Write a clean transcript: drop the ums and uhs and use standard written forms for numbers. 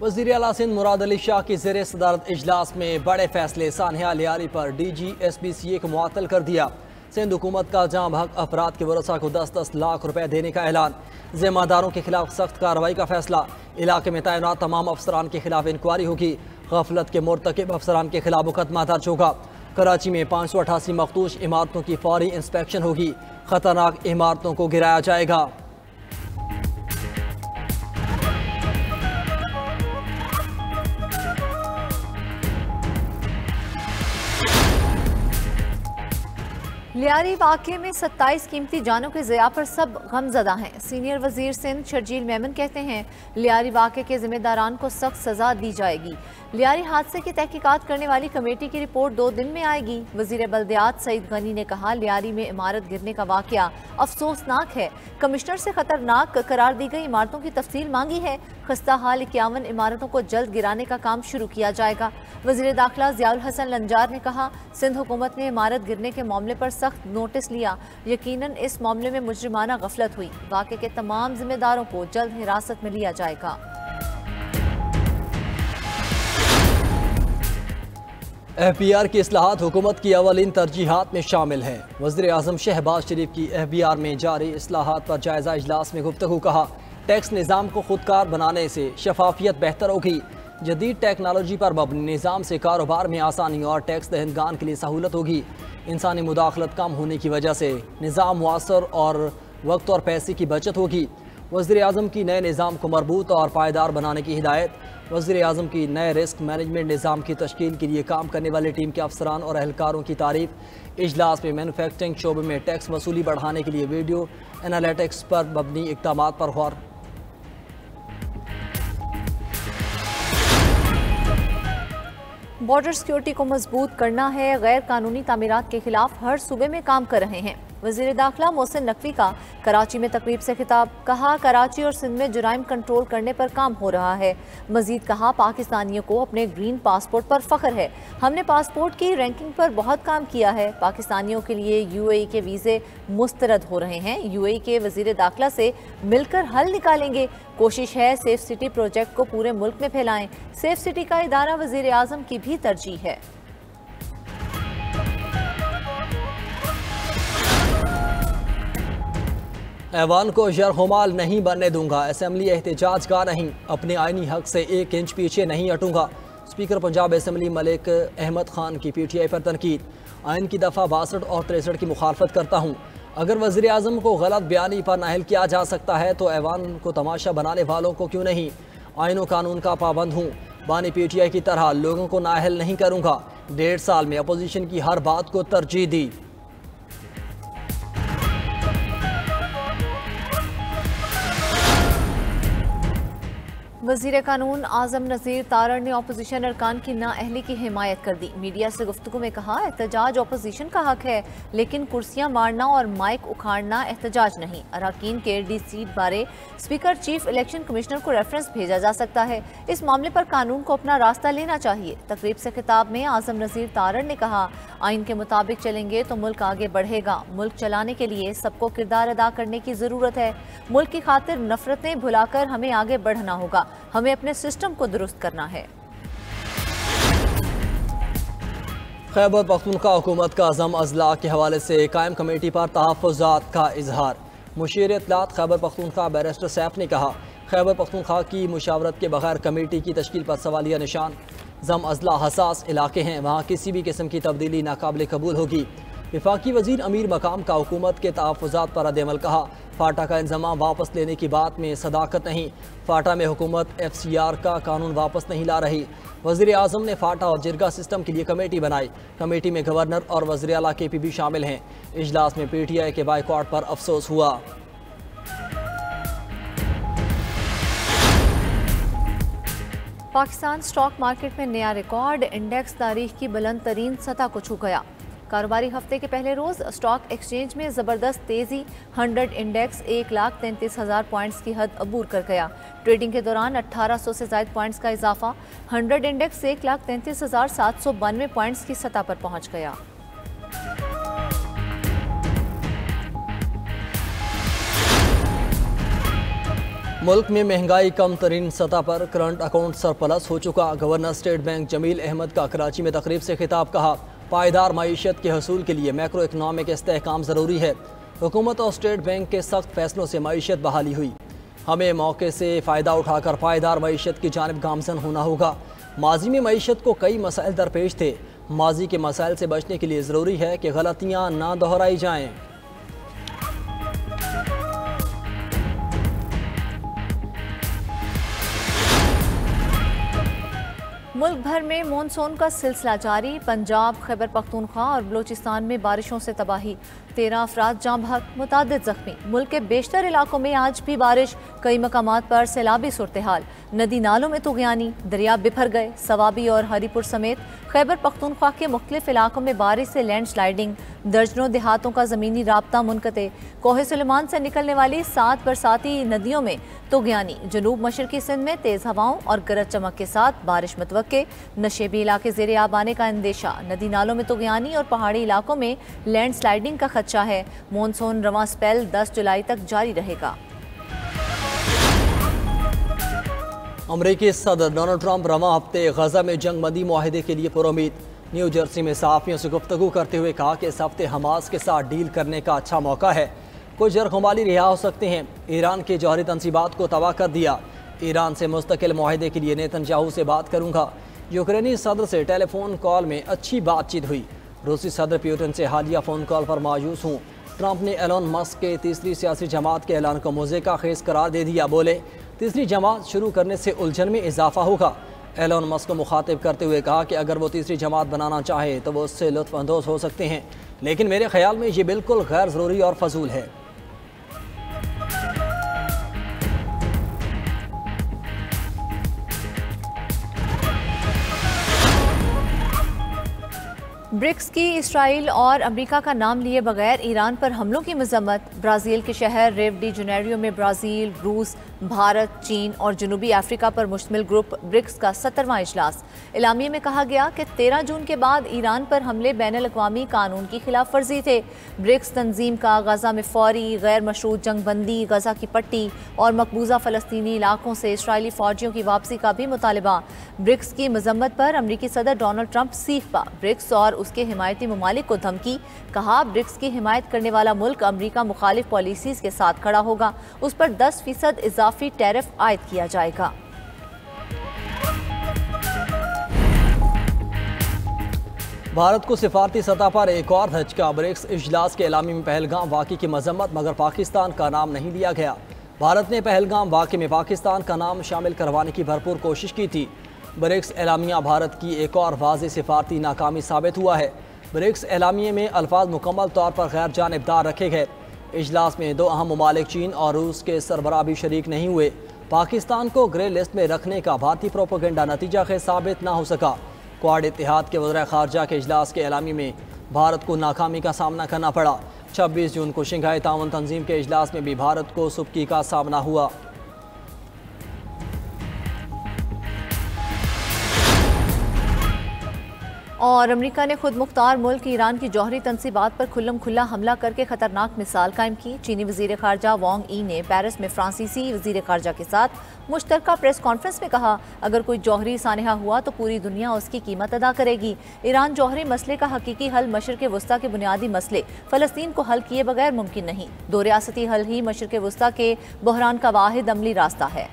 वज़ीर आला सिंध मुराद अली शाह की ज़ेर सदारत इजलास में बड़े फैसले। सानिया लियारी पर DGSBCA को मुअत्तल कर दिया। सिंध हुकूमत का जाम हक अफराद के वरसा को 10-10 लाख रुपए देने का ऐलान। ज़िम्मेदारों के खिलाफ सख्त कार्रवाई का फैसला। इलाके में तैनात तमाम अफसरान के खिलाफ इंक्वायरी होगी। गफलत के मुर्तकिब अफसरान के खिलाफ मुकदमा दर्ज होगा। कराची में 588 मखदूश इमारतों की फौरी इंस्पेक्शन होगी। खतरनाक इमारतों को गिराया जाएगा। लियारी वाक़े में 27 कीमती जानों के ज़िया पर सब गमज़दा हैं। सीनियर वज़ीर सिंध शर्जील मेमन कहते हैं लियारी वाक़े के ज़िम्मेदारान को सख्त सज़ा दी जाएगी। लियारी हादसे की तहकीकात करने वाली कमेटी की रिपोर्ट 2 दिन में आएगी। वज़ीर बल्दियात सईद गनी ने कहा लियारी में इमारत गिरने का वाक़या अफसोसनाक है। कमिश्नर से खतरनाक करार दी गई इमारतों की तफसील मांगी है। खस्ता हाल 51 इमारतों को जल्द गिराने का काम शुरू किया जाएगा। वज़ीर दाखिला ज़ियाउल हसन लंजार ने कहा सिंध हुकूमत ने इमारत गिरने के मामले पर सख्त नोटिस लिया। यकीनन इस मामले में मुजरिमाना गफलत हुई। वाक़े के तमाम जिम्मेदारों को जल्द हिरासत में लिया जाएगा। FBR की इस्लाहात हुकूमत की अवलिन तरजीहात में शामिल है। वज़ीर आज़म शहबाज शरीफ की FBR में जारी इस्लाहात पर जायजा इजलास में गुफ्तगू। कहा टैक्स निज़ाम को खुदकार बनाने से शफाफियत बेहतर होगी। जदीद टेक्नोलॉजी पर मबनी निज़ाम से कारोबार में आसानी और टैक्स दहनगान के लिए सहूलत होगी। इंसानी मुदाखलत कम होने की वजह से निज़ाम मुअस्सर और वक्त और पैसे की बचत होगी। वज़ीर आज़म की नए निज़ाम को मरबूत और पायदार बनाने की हिदायत। वज़ीर आज़म की नए रिस्क मैनेजमेंट निज़ाम की तश्कील के लिए काम करने वाली टीम के अफसरान और एहलकारों की तारीफ। इजलास में मैनुफैक्चरिंग शोबे में टैक्स वसूली बढ़ाने के लिए वीडियो एनालिटिक्स पर मबनी इक़दाम पर गौर। बॉर्डर सिक्योरिटी को मजबूत करना है। गैर कानूनी तामीरात के खिलाफ हर सूबे में काम कर रहे हैं। वज़ीर दाखिला मोहसिन नकवी का कराची में तकरीब से खिताब। कहा कराची और सिंध में जुराइम कंट्रोल करने पर काम हो रहा है। मजीद कहा पाकिस्तानियों को अपने ग्रीन पासपोर्ट पर फख्र है। हमने पासपोर्ट की रैंकिंग पर बहुत काम किया है। पाकिस्तानियों के लिए UAE के वीज़े मुस्तरद हो रहे हैं। UAE के वज़ीर दाखिला से मिलकर हल निकालेंगे। कोशिश है सेफ सिटी प्रोजेक्ट को पूरे मुल्क में फैलाएं। सेफ सिटी का इदारा वज़ीर आज़म की भी तरजीह है। ऐवान को यरगुमाल नहीं बनने दूंगा। असेंबली एहतजाज का नहीं, अपने आइनी हक से 1 इंच पीछे नहीं हटूंगा। स्पीकर पंजाब असेंबली मलिक अहमद खान की PTI पर तनकीद। आइन की दफ़ा 62 और 63 की मुखालफत करता हूँ। अगर वज़ीर आज़म को गलत बयानी पर नाअहल किया जा सकता है तो ऐवान को तमाशा बनाने वालों को क्यों नहीं। आइन व कानून का पाबंद हूँ। बानी PTI की तरह लोगों को नाअहल नहीं करूँगा। 1.5 साल में अपोजिशन की हर बात को तरजीह दी। वज़ीर कानून आज़म नज़ीर तारड़ ने अपोजिशन अरकान की नाअहली की हिमायत कर दी। मीडिया से गुफ्तगू में कहा एहतजाज अपोजिशन का हक है, लेकिन कुर्सियां मारना और माइक उखाड़ना एहतजाज नहीं। अरकान के डिसीट बारे स्पीकर चीफ इलेक्शन कमिश्नर को रेफरेंस भेजा जा सकता है। इस मामले पर कानून को अपना रास्ता लेना चाहिए। तकरीब से खिताब में आज़म नज़ीर तारड़ ने कहा आइन के मुताबिक चलेंगे तो मुल्क आगे बढ़ेगा। मुल्क चलाने के लिए सबको किरदार अदा करने की ज़रूरत है। मुल्क की खातिर नफरतें भुलाकर हमें आगे बढ़ना होगा। हमें अपने सिस्टम को दुरुस्त करना है। खैबर पख्तूनख्वा हुकूमत का अज़म अजला के हवाले से कायम कमेटी पर तहफ़्फ़ुज़ात का इजहार। मुशीर इत्तलात खैबर पख्तूनख्वा बैरिस्टर सैफ ने कहा खैबर पख्तूनख्वा की मुशावरत के बगैर कमेटी की तश्कील पर सवालिया निशान। ज़म अजला हसास इलाके हैं, वहाँ किसी भी किस्म की तब्दीली नाकाबिल कबूल होगी। वफाकी वज़ीर अमीर मकाम का हुकूमत के तहफ़्फ़ुज़ात पर रद्द-ए-अमल। कहा फाटा का इंतज़ाम वापस लेने की बात में सदाकत नहीं। फाटा में हुकूमत FCR का कानून वापस नहीं ला रही। वज़ीर आज़म ने फाटा और जिरगा सिस्टम के लिए कमेटी बनाई। कमेटी में गवर्नर और वज़ीर आला KP भी शामिल हैं। इजलास में PTI के बाइकआउट पर अफसोस हुआ। पाकिस्तान स्टॉक मार्केट में नया रिकॉर्ड। इंडेक्स तारीख की बुलंद तरीन सतह को छू गया। कारोबारी हफ्ते के पहले रोज स्टॉक एक्सचेंज में जबरदस्त तेजी। 100 इंडेक्स 1,33,000 पॉइंट्स की हद अबूर कर गया। ट्रेडिंग के दौरान 1800 से ज्यादा पॉइंट्स का इजाफा। 100 इंडेक्स 1,33,792 पॉइंट्स की सतह पर पहुंच गया। मुल्क में महंगाई कम तरीन सतह पर, करंट अकाउंट सरप्लस हो चुका। Governor state bank Jamil Ahmad का कराची में तकरीब से खिताब, कहा पायदार मईशत के हसूल के लिए मैक्रो इकनॉमिक इस्तेहकाम ज़रूरी है। हुकूमत और स्टेट बैंक के सख्त फैसलों से मईशत बहाली हुई। हमें मौके से फ़ायदा उठाकर पायदार मईशत की जानिब गामजन होना होगा। माजी में मईशत को कई मसाइल दरपेश थे। माजी के मसाइल से बचने के लिए ज़रूरी है कि गलतियाँ ना दोहराई जाएँ। मुल्क भर में मानसून का सिलसिला जारी। पंजाब, खैबर पख्तूनख्वा और बलोचिस्तान में बारिशों से तबाही, 13 अफराद जाँ बहक, मुतादिद जख्मी। मुल्क के बेशतर इलाकों में आज भी बारिश, कई मकामात पर सैलाबी सूरत हाल। नदी नालों में तुग़यानी, दरिया बिफर गए। सवाबी और हरीपुर समेत खैबर पख्तूनख्वा के मुख्तलिफ इलाकों में बारिश से लैंड स्लाइडिंग, दर्जनों देहातों का ज़मीनी राब्ता मुनक़ते। कोहे सुलेमान से निकलने वाली 7 बरसाती नदियों में तुग़यानी। जनूब मशरक़ी सिंध में तेज़ हवाओं और गरज चमक के साथ बारिश मुतवक्के। नशेबी इलाके ज़ेरे आब आने का अंदेशा। नदी नालों में तुग़यानी और पहाड़ी इलाकों में लैंड स्लाइडिंग का खदशा है। मानसून रवां स्पेल 10 जुलाई तक जारी रहेगा। अमरीकी सदर डोनाल्ड ट्रंप रवां हफ्ते गजा में जंग बंदी मुआहिदे के लिए पुरुमीद। न्यू जर्सी में सहाफ़ियों से गुफ्तगू करते हुए कहा कि इस हफ्ते हमास के साथ डील करने का अच्छा मौका है। कुछ जरखुमाली रिहा हो सकते हैं। ईरान के जौहरी तनसीबात को तबाह कर दिया। ईरान से मुस्तकिल मुआहिदे के लिए नेतन्याहू से बात करूँगा। यूक्रेनी सदर से टेलीफोन कॉल में अच्छी बातचीत हुई। रूसी सदर पुतिन से हालिया फ़ोन कॉल पर मायूस हूँ। ट्रंप ने एलोन मस्क के तीसरी सियासी जमात के ऐलान को मुज़ेका खेज करार दे दिया। बोले तीसरी जमात शुरू करने से उलझन में इजाफा होगा। एलोन मस्क को मुखातिब करते हुए कहा कि अगर वो तीसरी जमात बनाना चाहे तो वो उससे लुत्फ़अंदोज़ हो सकते हैं, लेकिन मेरे ख्याल में ये बिल्कुल गैर ज़रूरी और फजूल है। ब्रिक्स की इसराइल और अमेरिका का नाम लिए बगैर ईरान पर हमलों की मजम्मत। ब्राज़ील के शहर रियो डी जनेरियो में ब्राज़ील, रूस, भारत, चीन और जनूबी अफ्रीका पर मुश्तमिल ग्रुप ब्रिक्स का 70वां इजलास। एलामिया में कहा गया कि 13 जून के बाद ईरान पर हमले बैनुल-अक़वामी कानून की खिलाफ वर्जी थे। ब्रिक्स तंजीम का गजा में फौरी गैर मशरूत जंग बंदी, गजा की पट्टी और मकबूजा फ़लस्तीनी इलाकों से इसराइली फ़ौजियों की वापसी का भी मुतालबा। ब्रिक्स की मजम्मत पर अमरीकी सदर डोनाल्ड ट्रंप सीख पा। ब्रिक्स और उसके हिमायती ममालिक को धमकी, कहा ब्रिक्स की हिमायत करने वाला मुल्क अमरीका मुखालिफ पॉलिसीज़ के साथ खड़ा होगा। उस पर 10% इजाफी टैरिफ आयद किया जाएगा। भारत को सिफारती सतह पर एक और धचका। ब्रिक्स इजलास के एलामी में पहलगाम वाक़े की मजम्मत, मगर पाकिस्तान का नाम नहीं लिया गया। भारत ने पहलगाम वाक़े में पाकिस्तान का नाम शामिल करवाने की भरपूर कोशिश की थी। ब्रिक्स एलामिया भारत की एक और वाज़ेह सिफारती नाकामी साबित हुआ है। ब्रिक्स एलामिया में अल्फाज मुकम्मल तौर पर गैर जानिबदार रखे गए। इजलास में 2 अहम ममालिक चीन और रूस के सरबराह भी शरीक नहीं हुए। पाकिस्तान को ग्रे लिस्ट में रखने का भारतीय प्रोपेगेंडा नतीजा खेज साबित ना हो सका। क्वाड इत्तेहाद के वज़ीर ख़ारजा के इजलास के एलामी में भारत को नाकामी का सामना करना पड़ा। 26 जून को शंघाई ताउन तंजीम के इजलास में भी भारत को सुबकी का सामना हुआ। और अमेरिका ने खुद मुख्तार मुल्क ईरान की जौहरी तनसीबात पर खुल्लम खुल्ला हमला करके खतरनाक मिसाल कायम की। चीनी वज़ीर ख़ारजा वांग ई ने पेरिस में फ्रांसीसी वज़ीर ख़ारजा के साथ मुश्तरका प्रेस कॉन्फ्रेंस में कहा, अगर कोई जौहरी सानहा हुआ तो पूरी दुनिया उसकी कीमत अदा करेगी। ईरान जौहरी मसले का हकीकी हल मशरिक़ वस्ता के बुनियादी मसले फ़लस्तीन को हल किए बगैर मुमकिन नहीं। 2 रियासती हल ही मशरिक़ वस्ता के बहरान का वाहिद अमली रास्ता है।